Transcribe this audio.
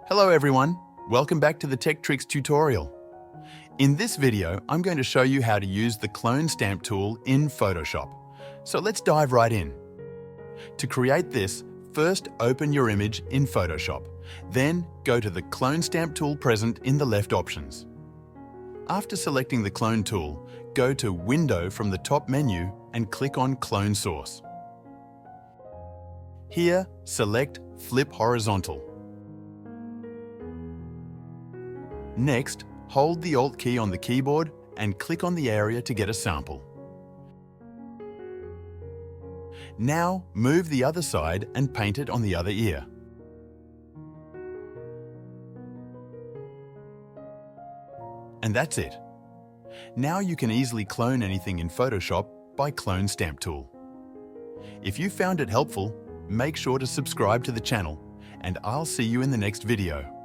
Hello everyone, welcome back to the Tech Tricks tutorial. In this video, I'm going to show you how to use the clone stamp tool in Photoshop. So let's dive right in. To create this, first open your image in Photoshop. Then go to the clone stamp tool present in the left options. After selecting the clone tool, go to Window from the top menu and click on Clone Source. Here, select Flip Horizontal. Next, hold the Alt key on the keyboard and click on the area to get a sample. Now, move the other side and paint it on the other ear. And that's it. Now you can easily clone anything in Photoshop by Clone Stamp Tool. If you found it helpful, make sure to subscribe to the channel, and I'll see you in the next video.